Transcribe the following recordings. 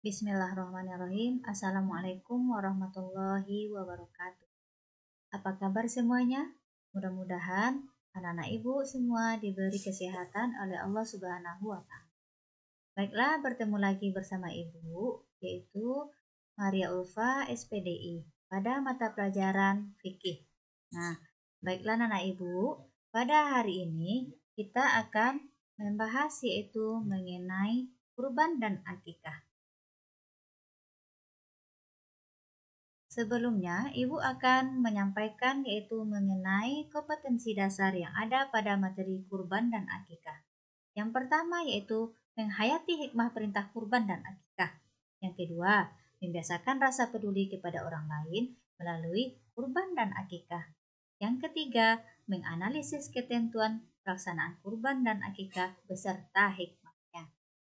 Bismillahirrahmanirrahim. Assalamualaikum warahmatullahi wabarakatuh. Apa kabar semuanya? Mudah-mudahan anak-anak ibu semua diberi kesehatan oleh Allah Subhanahu wa Ta'ala. Baiklah, bertemu lagi bersama ibu, yaitu Maria Ulfa SPDI pada mata pelajaran fikih. Nah, baiklah anak-anak ibu, pada hari ini kita akan membahas yaitu mengenai kurban dan akikah. Sebelumnya, Ibu akan menyampaikan yaitu mengenai kompetensi dasar yang ada pada materi kurban dan akikah. Yang pertama yaitu menghayati hikmah perintah kurban dan akikah. Yang kedua, membiasakan rasa peduli kepada orang lain melalui kurban dan akikah. Yang ketiga, menganalisis ketentuan pelaksanaan kurban dan akikah beserta hikmahnya.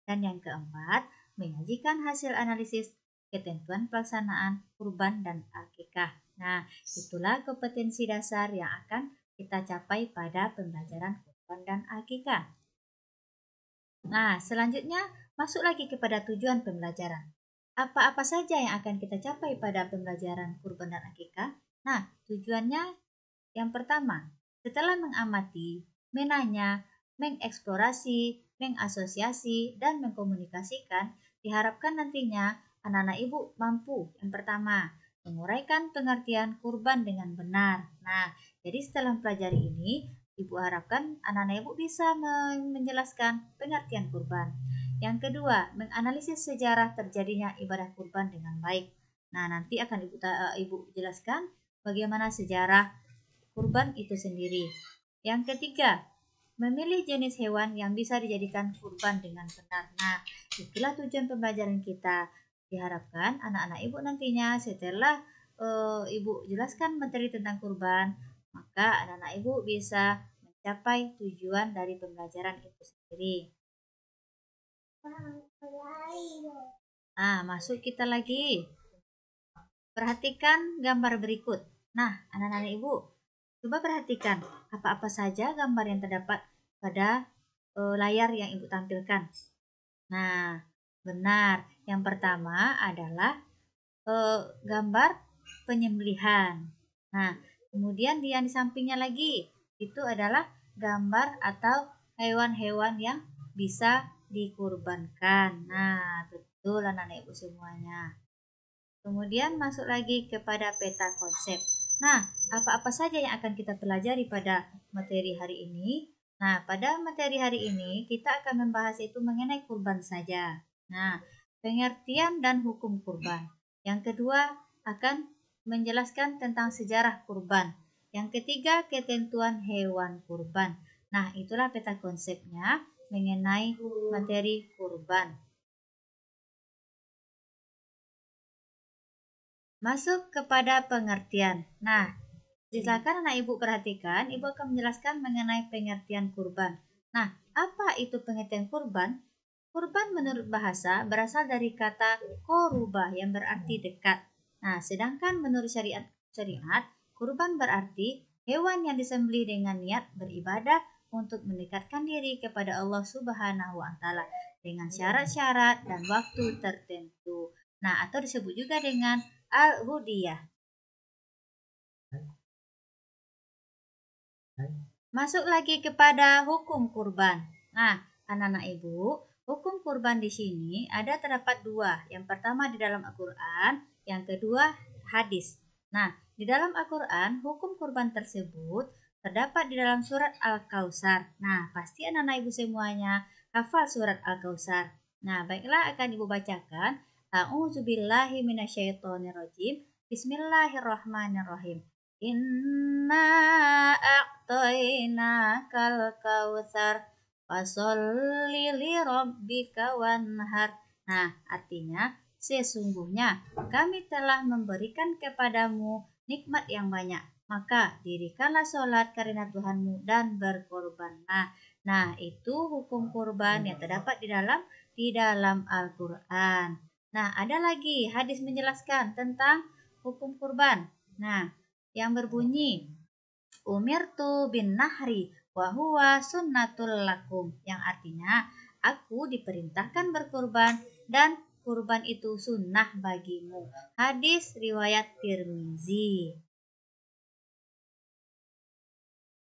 Dan yang keempat, menyajikan hasil analisis ketentuan pelaksanaan kurban dan akikah. Nah, itulah kompetensi dasar yang akan kita capai pada pembelajaran kurban dan akikah. Nah, selanjutnya masuk lagi kepada tujuan pembelajaran. Apa-apa saja yang akan kita capai pada pembelajaran kurban dan akikah? Nah, tujuannya yang pertama, setelah mengamati, menanya, mengeksplorasi, mengasosiasi, dan mengkomunikasikan, diharapkan nantinya anak-anak ibu mampu yang pertama, menguraikan pengertian kurban dengan benar. Nah, jadi setelah mempelajari ini, ibu harapkan anak-anak ibu bisa menjelaskan pengertian kurban. Yang kedua, menganalisis sejarah terjadinya ibadah kurban dengan baik. Nah, nanti akan ibu jelaskan bagaimana sejarah kurban itu sendiri. Yang ketiga, memilih jenis hewan yang bisa dijadikan kurban dengan benar. Nah, itulah tujuan pembelajaran kita. Diharapkan anak-anak ibu nantinya setelah ibu jelaskan materi tentang kurban, maka anak-anak ibu bisa mencapai tujuan dari pembelajaran itu sendiri. Nah, masuk kita lagi. Perhatikan gambar berikut. Nah, anak-anak ibu, coba perhatikan apa-apa saja gambar yang terdapat pada layar yang ibu tampilkan. Nah, benar. Yang pertama adalah gambar penyembelihan. Nah, kemudian yang di sampingnya lagi itu adalah gambar atau hewan-hewan yang bisa dikurbankan. Nah, betul anak-anak ibu semuanya. Kemudian masuk lagi kepada peta konsep. Nah, apa-apa saja yang akan kita pelajari pada materi hari ini? Nah, pada materi hari ini kita akan membahas itu mengenai kurban saja. Nah, pengertian dan hukum kurban. Yang kedua akan menjelaskan tentang sejarah kurban. Yang ketiga, ketentuan hewan kurban. Nah, itulah peta konsepnya mengenai materi kurban. Masuk kepada pengertian. Nah, silakan anak ibu perhatikan, ibu akan menjelaskan mengenai pengertian kurban. Nah, apa itu pengertian kurban? Kurban menurut bahasa berasal dari kata korubah yang berarti dekat. Nah, sedangkan menurut syariat, kurban berarti hewan yang disembelih dengan niat beribadah untuk mendekatkan diri kepada Allah Subhanahu wa Ta'ala dengan syarat-syarat dan waktu tertentu. Nah, atau disebut juga dengan al-hudiyah. Masuk lagi kepada hukum kurban. Nah, anak-anak ibu, hukum kurban di sini ada terdapat dua. Yang pertama di dalam Al-Quran, yang kedua hadis. Nah, di dalam Al-Quran, hukum kurban tersebut terdapat di dalam surat Al-Kautsar. Nah, pasti anak-anak ibu semuanya hafal surat Al-Kautsar. Nah, baiklah akan ibu bacakan. A'udzubillahi minasyaitonirrajim. Bismillahirrahmanirrahim. Inna a'tainakal kautsar fasolli li rabbika wanhar. Nah, artinya sesungguhnya kami telah memberikan kepadamu nikmat yang banyak, maka dirikanlah sholat karena Tuhanmu dan berkorbanlah. Nah, itu hukum kurban yang terdapat di dalam Al-Qur'an. Nah, ada lagi hadis menjelaskan tentang hukum kurban. Nah, yang berbunyi umirtu bin nahri wa huwa sunnatul lakum, yang artinya aku diperintahkan berkurban dan kurban itu sunnah bagimu. Hadis riwayat Tirmizi.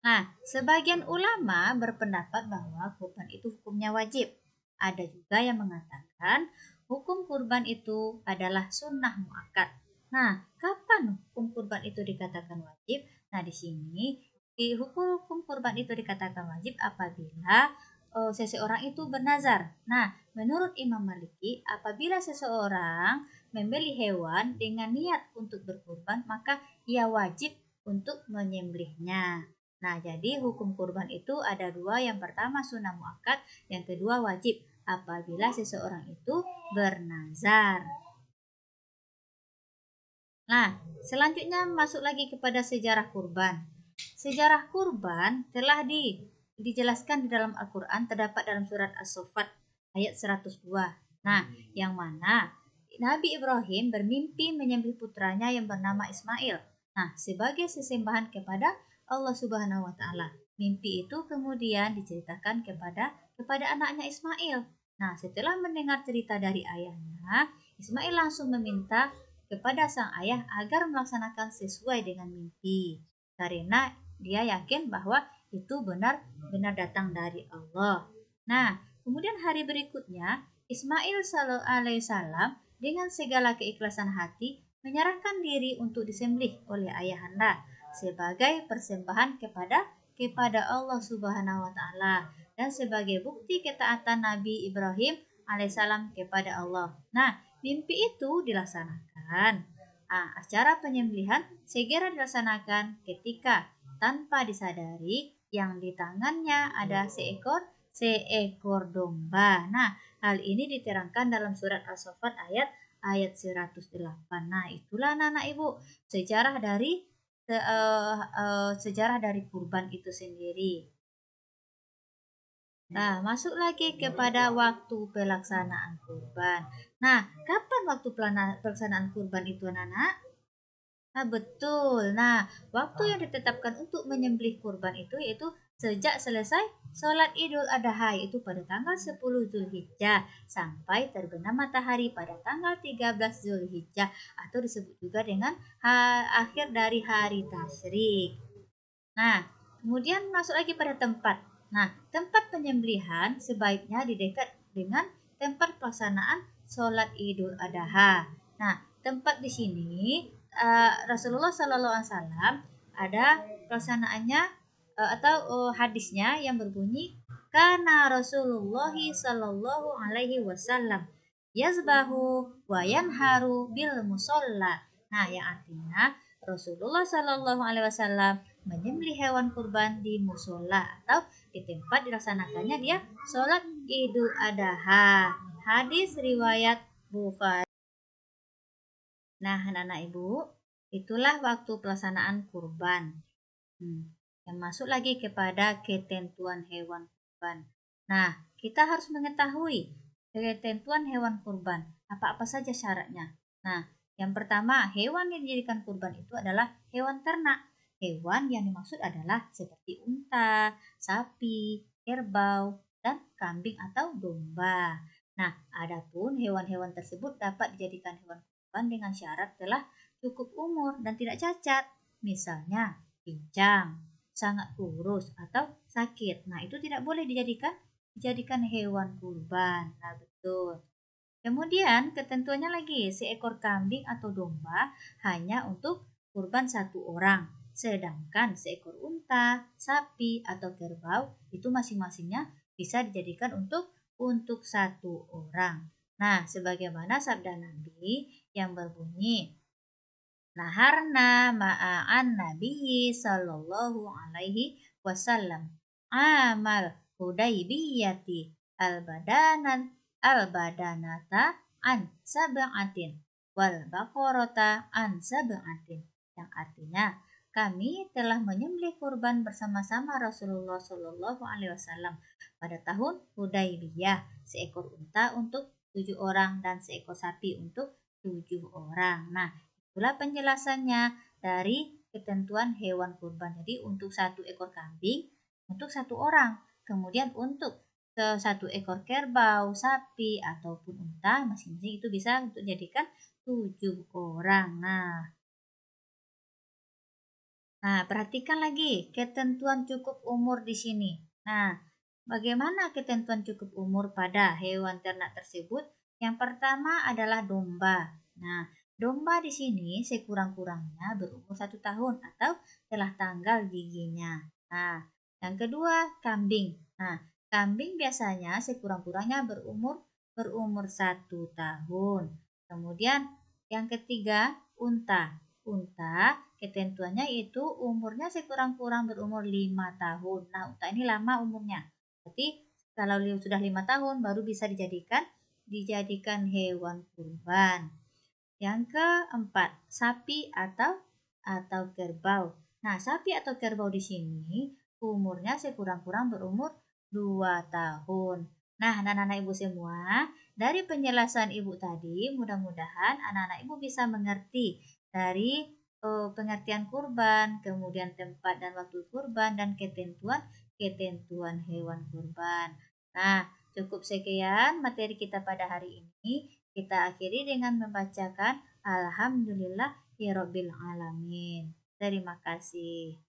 Nah, sebagian ulama berpendapat bahwa kurban itu hukumnya wajib. Ada juga yang mengatakan hukum kurban itu adalah sunnah muakkad. Nah, kapan hukum kurban itu dikatakan wajib? Nah, di sini di hukum kurban itu dikatakan wajib apabila seseorang itu bernazar. Nah, menurut Imam Maliki, apabila seseorang membeli hewan dengan niat untuk berkurban, maka ia wajib untuk menyembelihnya. Nah, jadi hukum kurban itu ada dua. Yang pertama sunnah muakkad, yang kedua wajib apabila seseorang itu bernazar. Nah, selanjutnya masuk lagi kepada sejarah kurban. Sejarah kurban telah dijelaskan di dalam Al-Quran, terdapat dalam surat As-Saffat ayat 102. Nah, yang mana Nabi Ibrahim bermimpi menyembelih putranya yang bernama Ismail. Nah, sebagai sesembahan kepada Allah Subhanahu wa taala. Mimpi itu kemudian diceritakan kepada anaknya Ismail. Nah, setelah mendengar cerita dari ayahnya, Ismail langsung meminta kepada sang ayah agar melaksanakan sesuai dengan mimpi. Karena dia yakin bahwa itu benar-benar datang dari Allah. Nah, kemudian hari berikutnya, Ismail alaihissalam dengan segala keikhlasan hati menyerahkan diri untuk disembelih oleh ayahanda sebagai persembahan kepada Allah Subhanahu wa taala dan sebagai bukti ketaatan Nabi Ibrahim alaihissalam kepada Allah. Nah, mimpi itu dilaksanakan. Acara penyembelihan segera dilaksanakan ketika tanpa disadari yang di tangannya ada seekor domba. Nah, hal ini diterangkan dalam surat As-Saffat ayat 108. Nah, itulah anak-anak Ibu sejarah dari sejarah dari kurban itu sendiri. Nah, masuk lagi kepada waktu pelaksanaan kurban. Nah, kapan waktu pelaksanaan kurban itu, anak-anak? Nah, betul. Nah, waktu yang ditetapkan untuk menyembelih kurban itu yaitu sejak selesai sholat Idul Adha, yaitu pada tanggal 10 Zulhijjah sampai terbenam matahari pada tanggal 13 Zulhijjah atau disebut juga dengan akhir dari hari tasyrik. Nah, kemudian masuk lagi pada tempat. Nah, tempat penyembelihan sebaiknya di dekat dengan tempat pelaksanaan sholat Idul Adha. Nah, tempat di sini Rasulullah Shallallahu Alaihi Wasallam ada pelaksanaannya atau hadisnya yang berbunyi karena Rasulullah Shallallahu Alaihi Wasallam yazbahu wa yanharu bil musolla. Nah, yang artinya Rasulullah Shallallahu Alaihi Wasallam menyembelih hewan kurban di musola atau di tempat dilaksanakannya dia sholat Idul Adha. Hadis riwayat Bukhari. Nah, anak-anak Ibu, itulah waktu pelaksanaan kurban. Yang masuk lagi kepada ketentuan hewan kurban. Nah, kita harus mengetahui ketentuan hewan kurban. Apa-apa saja syaratnya. Nah, yang pertama, hewan yang dijadikan kurban itu adalah hewan ternak. Hewan yang dimaksud adalah seperti unta, sapi, kerbau, dan kambing atau domba. Nah, adapun hewan-hewan tersebut dapat dijadikan hewan kurban dengan syarat telah cukup umur dan tidak cacat. Misalnya, pincang, sangat kurus atau sakit. Nah, itu tidak boleh dijadikan hewan kurban. Nah, betul. Kemudian ketentuannya lagi, seekor kambing atau domba hanya untuk kurban satu orang. Sedangkan seekor unta, sapi, atau kerbau itu masing-masingnya bisa dijadikan untuk satu orang. Nah, sebagaimana sabda Nabi yang berbunyi, Naharna ma'an Nabi sallallahu alaihi wasallam amal hudaybiyati al-badanata an sab'atin wal baqarata an sab'atin, yang artinya kami telah menyembelih kurban bersama-sama Rasulullah Shallallahu Alaihi Wasallam pada tahun Hudaybiyah, seekor unta untuk 7 orang dan seekor sapi untuk 7 orang. Nah, itulah penjelasannya dari ketentuan hewan kurban. Jadi untuk satu ekor kambing untuk satu orang. Kemudian untuk satu ekor kerbau, sapi, ataupun unta, masing-masing itu bisa untuk jadikan 7 orang. Nah, perhatikan lagi ketentuan cukup umur di sini. Nah, bagaimana ketentuan cukup umur pada hewan ternak tersebut? Yang pertama adalah domba. Nah, domba di sini sekurang-kurangnya berumur 1 tahun atau telah tanggal giginya. Nah, yang kedua kambing. Nah, kambing biasanya sekurang-kurangnya berumur 1 tahun. Kemudian yang ketiga unta. Unta ketentuannya itu umurnya sekurang-kurang berumur 5 tahun. Nah, unta ini lama umurnya. Berarti kalau sudah 5 tahun baru bisa dijadikan hewan kurban. Yang keempat, sapi atau kerbau. Nah, sapi atau kerbau di sini umurnya sekurang-kurang berumur 2 tahun. Nah, anak-anak ibu semua, dari penjelasan ibu tadi, mudah-mudahan anak-anak ibu bisa mengerti dari pengertian kurban, kemudian tempat dan waktu kurban, dan ketentuan hewan kurban. Nah, cukup sekian materi kita pada hari ini. Kita akhiri dengan membacakan Alhamdulillah ya Rabbil Alamin. Terima kasih.